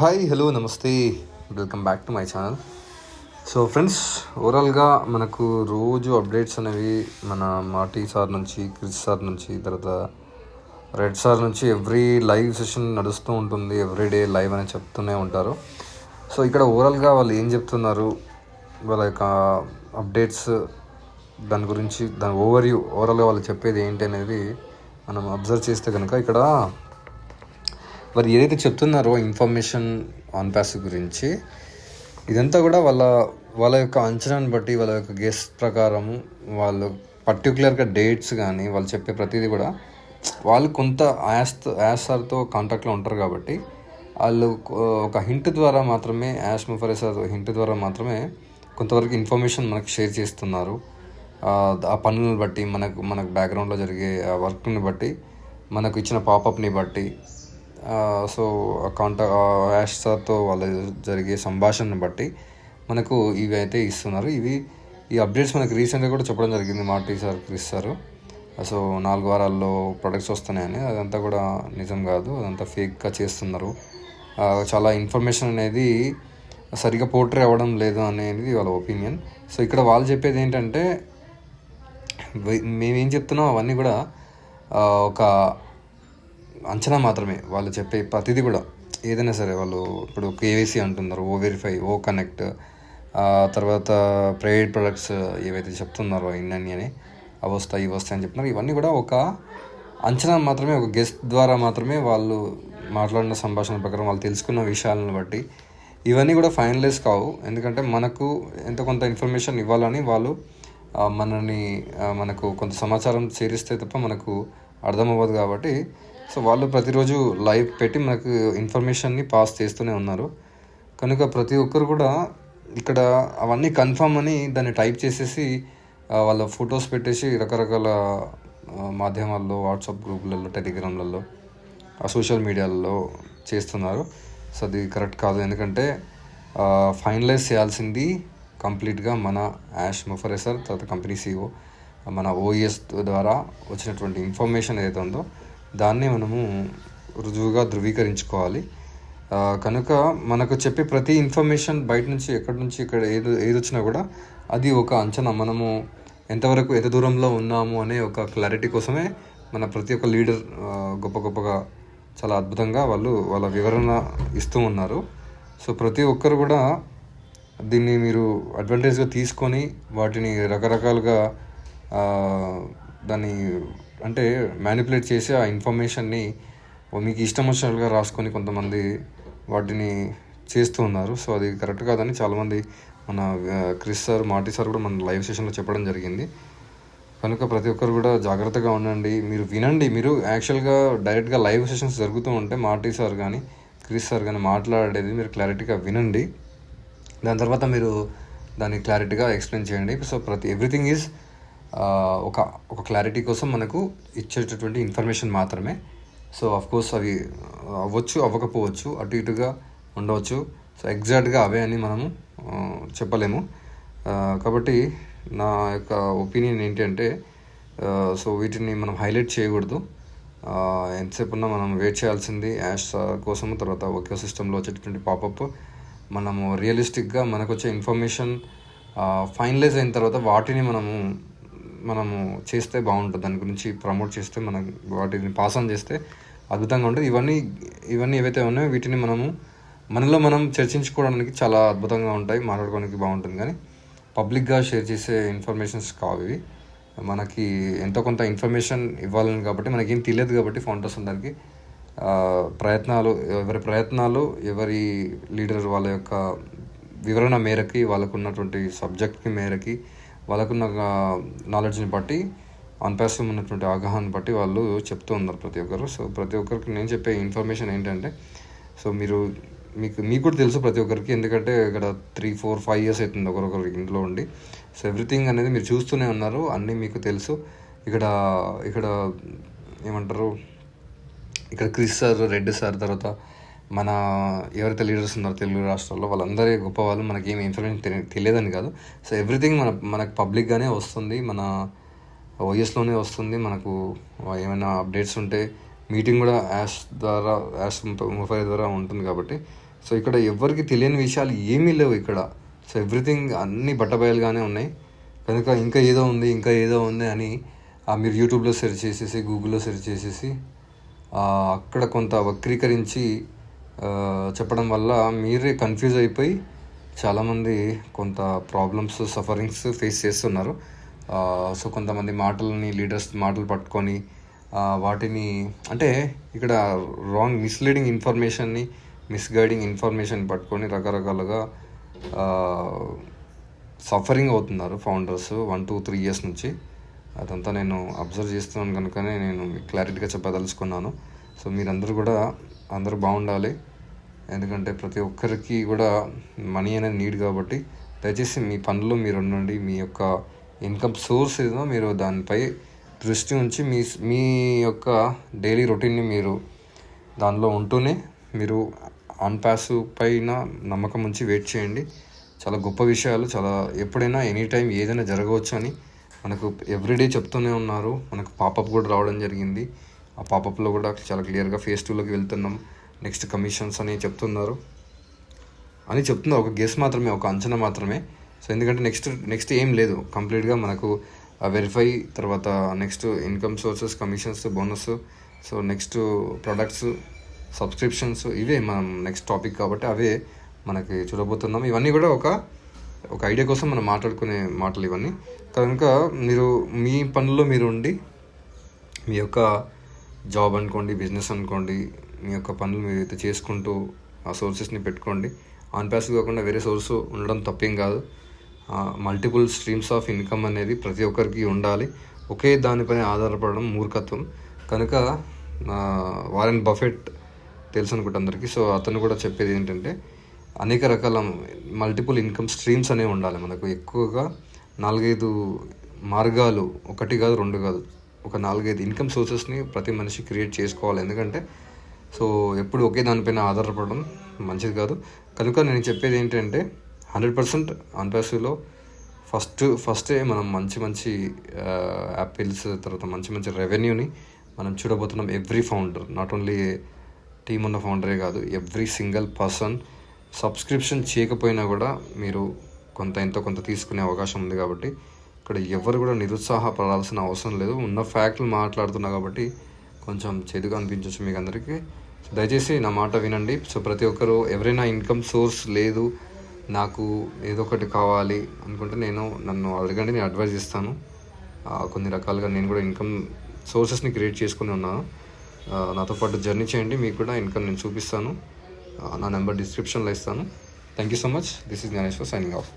Hi hello నమస్తే, welcome back to my channel. So friends, ఓవరాల్గా మనకు రోజు అప్డేట్స్ అనేవి మన మాటీ సార్ నుంచి, క్రిస్ సార్ నుంచి, తర్వాత రెడ్ సార్ నుంచి ఎవ్రీ లైవ్ సెషన్ నడుస్తూ ఉంటుంది. ఎవ్రీడే లైవ్ అని చెప్తూనే ఉంటారు. సో ఇక్కడ ఓవరాల్గా వాళ్ళు ఏం చెప్తున్నారు, వాళ్ళ యొక్క అప్డేట్స్, దాని గురించి, దాని ఓవరాల్గా వాళ్ళు చెప్పేది ఏంటి అనేది మనం అబ్జర్వ్ చేస్తే కనుక ఇక్కడ వారు ఏదైతే చెప్తున్నారో ఇన్ఫర్మేషన్ ఆన్ పాస్ గురించి, ఇదంతా కూడా వాళ్ళ యొక్క అంచనాను బట్టి, వాళ్ళ యొక్క గెస్ ప్రకారము, వాళ్ళు పర్టికులర్గా డేట్స్ కానీ వాళ్ళు చెప్పే ప్రతిదీ కూడా వాళ్ళు కొంత యాస్తో కాంటాక్ట్లో ఉంటారు కాబట్టి వాళ్ళు ఒక హింట్ ద్వారా మాత్రమే, యాష్ ముఫరేసార్ హింట్ ద్వారా మాత్రమే కొంతవరకు ఇన్ఫర్మేషన్ మనకు షేర్ చేస్తున్నారు. ఆ పనులను బట్టి, మనకు బ్యాక్గ్రౌండ్లో జరిగే వర్క్ని బట్టి, మనకు ఇచ్చిన పాపప్ని బట్టి, సో యాష్ సార్తో వాళ్ళ జరిగే సంభాషణను బట్టి మనకు ఇవి అయితే ఇస్తున్నారు. ఈ అప్డేట్స్ మనకు రీసెంట్గా కూడా చెప్పడం జరిగింది Maati sir, Chris sir. So 4 వారాల్లో ప్రొడక్ట్స్ వస్తున్నాయని. అదంతా కూడా నిజం కాదు, అదంతా ఫేక్గా చేస్తున్నారు. చాలా ఇన్ఫర్మేషన్ అనేది సరిగా పోర్ట్రే అవ్వడం లేదు అనేది వాళ్ళ ఒపీనియన్. సో ఇక్కడ వాళ్ళు చెప్పేది ఏంటంటే, మేమేం చెప్తున్నాం అవన్నీ కూడా ఒక అంచనా మాత్రమే. వాళ్ళు చెప్పే ప్రతిదీ కూడా ఏదైనా సరే, వాళ్ళు ఇప్పుడు కేవైసీ అంటున్నారు, ఓ వెరిఫై, ఓ కనెక్ట్, తర్వాత ప్రైవేట్ ప్రొడక్ట్స్ ఏవైతే చెప్తున్నారో ఇన్ని అని అవి వస్తాయి, ఇవి వస్తాయి అని చెప్తున్నారు. ఇవన్నీ కూడా ఒక అంచనా మాత్రమే, ఒక గెస్ట్ ద్వారా మాత్రమే. వాళ్ళు మాట్లాడిన సంభాషణ ప్రకారం, వాళ్ళు తెలుసుకున్న విషయాలను బట్టి ఇవన్నీ కూడా ఫైనలైజ్ కావు. ఎందుకంటే మనకు ఎంత కొంత ఇన్ఫర్మేషన్ ఇవ్వాలని వాళ్ళు మనకు కొంత సమాచారం చేరిస్తే తప్ప మనకు అర్థమవ్వదు కాబట్టి, సో వాళ్ళు ప్రతిరోజు లైవ్ పెట్టి మనకు ఇన్ఫర్మేషన్ని పాస్ చేస్తూనే ఉన్నారు. కనుక ప్రతి ఒక్కరు కూడా ఇక్కడ అవన్నీ కన్ఫర్మ్ అని దాన్ని టైప్ చేసేసి వాళ్ళ ఫొటోస్ పెట్టేసి రకరకాల మాధ్యమాల్లో, వాట్సాప్ గ్రూపులలో, టెలిగ్రామ్లలో, సోషల్ మీడియాలలో చేస్తున్నారు. సో అది కరెక్ట్ కాదు. ఎందుకంటే ఫైనలైజ్ చేయాల్సింది కంప్లీట్గా మన యాష్ ముఫరేసార్, తర్వాత కంపెనీ CEO, మన OES ద్వారా వచ్చినటువంటి ఇన్ఫర్మేషన్ ఏదైతే ఉందో దాన్నే మనము రుజువుగా ధృవీకరించుకోవాలి. కనుక మనకు చెప్పే ప్రతి ఇన్ఫర్మేషన్ బయట నుంచి, ఎక్కడి నుంచి ఇక్కడ ఏది వచ్చినా కూడా అది ఒక అంచనా. మనము ఎంతవరకు, ఎంత దూరంలో ఉన్నాము అనే ఒక క్లారిటీ కోసమే మన ప్రతి ఒక్క లీడర్ గొప్పగా చాలా అద్భుతంగా వాళ్ళ వివరణ ఇస్తూ ఉన్నారు. సో ప్రతి ఒక్కరు కూడా దీన్ని మీరు అడ్వాంటేజ్గా తీసుకొని వాటిని రకరకాలుగా దాన్ని అంటే మ్యానిపులేట్ చేసి ఆ ఇన్ఫర్మేషన్ని మీకు ఇష్టం వచ్చినట్లుగా రాసుకొని కొంతమంది వాటిని చేస్తూ ఉన్నారు. సో అది కరెక్ట్ కాదని చాలామంది మన క్రిస్ సార్, మాటీ సార్ కూడా మన లైవ్ సెషన్లో చెప్పడం జరిగింది. కనుక ప్రతి ఒక్కరు కూడా జాగ్రత్తగా ఉండండి. మీరు వినండి. మీరు యాక్చువల్గా డైరెక్ట్గా లైవ్ సెషన్స్ జరుగుతూ ఉంటే మాటీ సార్ కానీ, క్రిస్ సార్ కానీ మాట్లాడేది మీరు క్లారిటీగా వినండి. దాని తర్వాత మీరు దాన్ని క్లారిటీగా ఎక్స్ప్లెయిన్ చేయండి. సో ఎవ్రీథింగ్ ఈజ్ ఒక క్లారిటీ కోసం మనకు ఇచ్చేటటువంటి ఇన్ఫర్మేషన్ మాత్రమే. సో అఫ్కోర్స్ అవి అవ్వచ్చు, అవ్వకపోవచ్చు, అటు ఇటుగా ఉండవచ్చు. సో ఎగ్జాక్ట్గా అవే అని మనము చెప్పలేము. కాబట్టి నా యొక్క ఒపీనియన్ ఏంటి అంటే, సో వీటిని మనం హైలైట్ చేయకూడదు. ఎంతసేపు ఉన్నా మనం వెయిట్ చేయాల్సింది యాష్ కోసము. తర్వాత ఒకే సిస్టంలో వచ్చేటటువంటి పాపప్ మనము రియలిస్టిక్గా మనకు వచ్చే ఇన్ఫర్మేషన్ ఫైనలైజ్ అయిన తర్వాత వాటిని మనము చేస్తే బాగుంటుంది. దాని గురించి ప్రమోట్ చేస్తే, వాటిని పాస్ ఆన్ చేస్తే అద్భుతంగా ఉంటుంది. ఇవన్నీ ఏవైతే ఉన్నాయో వీటిని మనలో మనం చర్చించుకోవడానికి చాలా అద్భుతంగా ఉంటాయి, మాట్లాడుకోవడానికి బాగుంటుంది. కానీ పబ్లిక్గా షేర్ చేసే ఇన్ఫర్మేషన్స్ కావు ఇవి. మనకి ఎంతో కొంత ఇన్ఫర్మేషన్ ఇవ్వాలని కాబట్టి, మనకేం తెలియదు కాబట్టి ఫౌండర్స్ అందరికీ ఎవరి లీడర్ వాళ్ళ యొక్క వివరణ మేరకి, వాళ్ళకున్నటువంటి సబ్జెక్ట్కి మేరకి, వాళ్ళకున్న నాలెడ్జ్ని బట్టి, అన్పాసివ్ ఉన్నటువంటి అవగాహన బట్టి వాళ్ళు చెప్తూ ఉన్నారు ప్రతి ఒక్కరు. సో ప్రతి ఒక్కరికి నేను చెప్పే ఇన్ఫర్మేషన్ ఏంటంటే, సో మీకు కూడా తెలుసు ప్రతి ఒక్కరికి, ఎందుకంటే ఇక్కడ 3, 4, 5 years అవుతుంది ఒకరొకరికి ఇంట్లో ఉండి. సో ఎవ్రీథింగ్ అనేది మీరు చూస్తూనే ఉన్నారు, అన్నీ మీకు తెలుసు. ఇక్కడ ఏమంటారు, ఇక్కడ క్రిస్ సార్, రెడ్ సార్, తర్వాత మన ఎవరైతే లీడర్స్ ఉన్నారో తెలుగు రాష్ట్రాల్లో వాళ్ళందరే గొప్ప వాళ్ళు. మనకేమి ఇన్ఫర్మేషన్ తెలియదని కాదు. సో ఎవ్రీథింగ్ మనకు పబ్లిక్గానే వస్తుంది, మన OESలోనే వస్తుంది. మనకు ఏమైనా అప్డేట్స్ ఉంటే మీటింగ్ కూడా యాష్ 35 ద్వారా ఉంటుంది కాబట్టి సో ఇక్కడ ఎవరికి తెలియని విషయాలు ఏమీ లేవు ఇక్కడ. సో ఎవ్రీథింగ్ అన్నీ బట్టబయలుగానే ఉన్నాయి. కనుక ఇంకా ఏదో ఉంది అని మీరు యూట్యూబ్లో సెర్చ్ చేసేసి గూగుల్లో సెర్చ్ చేసేసి అక్కడ కొంత వక్రీకరించి చెప్పడం వల్ల మీరే కన్ఫ్యూజ్ అయిపోయి చాలామంది కొంత ప్రాబ్లమ్స్ సఫరింగ్స్ ఫేస్ చేస్తున్నారు. సో కొంతమంది లీడర్స్ మాటలు పట్టుకొని వాటిని అంటే ఇక్కడ రాంగ్ మిస్లీడింగ్ ఇన్ఫర్మేషన్ని మిస్గైడింగ్ ఇన్ఫర్మేషన్ పట్టుకొని రకరకాలుగా సఫరింగ్ అవుతున్నారు ఫౌండర్స్ 1-2-3 ఇయర్స్ నుంచి. అదంతా నేను అబ్జర్వ్ చేస్తున్నాను కనుకనే నేను క్లారిటీగా చెప్పదలుచుకున్నాను. సో అందరూ బాగుండాలి. ఎందుకంటే ప్రతి ఒక్కరికి కూడా మనీ అనేది నీడ్ కాబట్టి దయచేసి మీ పనులు మీరు ఉండండి. మీ యొక్క ఇన్కమ్ సోర్స్ ఏదో మీరు దానిపై దృష్టి ఉంచి మీ యొక్క డైలీ రొటీన్ని మీరు దానిలో ఉంటూనే మీరు ఆన్పాసివ్ పైన నమ్మకం ఉంచి వెయిట్ చేయండి. చాలా గొప్ప విషయాలు, చాలా ఎప్పుడైనా ఎనీ టైం ఏదైనా జరగవచ్చు అని మనకు ఎవ్రీడే చెప్తూనే ఉన్నారు. మనకు పాపప్ కూడా రావడం జరిగింది. ఆ పాపప్లో కూడా చాలా క్లియర్గా ఫేజ్ 2లోకి వెళ్తున్నాం, నెక్స్ట్ కమిషన్స్ అని చెప్తున్నారు. ఒక గెస్ మాత్రమే, ఒక అంచనా మాత్రమే. సో ఎందుకంటే నెక్స్ట్ ఏం లేదు, కంప్లీట్గా మనకు వెరిఫై, తర్వాత next income sources, commissions, bonus, so next products, subscriptions, ఇవే మనం నెక్స్ట్ టాపిక్ కాబట్టి అవే మనకి చూడబోతున్నాం. ఇవన్నీ కూడా ఒక ఐడియా కోసం మనం మాట్లాడుకునే మాటలు ఇవన్నీ. కనుక మీరు మీ పనుల్లో మీరు ఉండి మీ యొక్క జాబ్ అనుకోండి, బిజినెస్ అనుకోండి, మీ యొక్క పనులు మీరు అయితే చేసుకుంటూ ఆ సోర్సెస్ని పెట్టుకోండి. ఆన్పాసివ్ కాకుండా వేరే సోర్స్ ఉండడం తప్పేం కాదు. మల్టిపుల్ స్ట్రీమ్స్ ఆఫ్ ఇన్కమ్ అనేది ప్రతి ఒక్కరికి ఉండాలి. ఒకే దానిపైన ఆధారపడడం మూర్ఖత్వం. కనుక వారెన్ బఫెట్ తెలుసు అనుకుంటే అందరికీ. సో అతను కూడా చెప్పేది ఏంటంటే అనేక రకాల మల్టిపుల్ ఇన్కమ్ స్ట్రీమ్స్ అనేవి ఉండాలి. మనకు ఎక్కువగా 4-5 మార్గాలు, 1 కాదు 2 కాదు, ఒక 4-5 ఇన్కమ్ సోర్సెస్ని ప్రతి మనిషి క్రియేట్ చేసుకోవాలి. ఎందుకంటే సో ఎప్పుడు ఒకే దానిపైన ఆధారపడడం మంచిది కాదు. కనుక నేను చెప్పేది ఏంటంటే 100% ఆన్పాసివ్లో ఫస్టే మనం మంచి యాపిల్స్, తర్వాత మంచి రెవెన్యూని మనం చూడబోతున్నాం. Every founder, not only team ఉన్న ఫౌండరే కాదు, ఎవ్రీ సింగిల్ పర్సన్ సబ్స్క్రిప్షన్ చేయకపోయినా కూడా మీరు ఎంతో కొంత తీసుకునే అవకాశం ఉంది. కాబట్టి ఇక్కడ ఎవరు కూడా నిరుత్సాహపడాల్సిన అవసరం లేదు. ఉన్న ఫ్యాక్ట్లు మాట్లాడుతున్నా కాబట్టి కొంచెం చేదుగా అనిపించవచ్చు మీకు అందరికీ. దయచేసి నా మాట వినండి. సో ప్రతి ఒక్కరు ఎవరైనా ఇన్కమ్ సోర్స్ లేదు, నాకు ఏదో ఒకటి కావాలి అనుకుంటే నన్ను అడగండి, నేను అడ్వైజ్ ఇస్తాను. కొన్ని రకాలుగా నేను కూడా ఇన్కమ్ సోర్సెస్ని క్రియేట్ చేసుకుని ఉన్నాను. నాతో పాటు జర్నీ చేయండి, మీకు కూడా ఇన్కమ్ నేను చూపిస్తాను. నా నెంబర్ డిస్క్రిప్షన్లో ఇస్తాను. Thank you so much. This is Gyaneshwar signing of.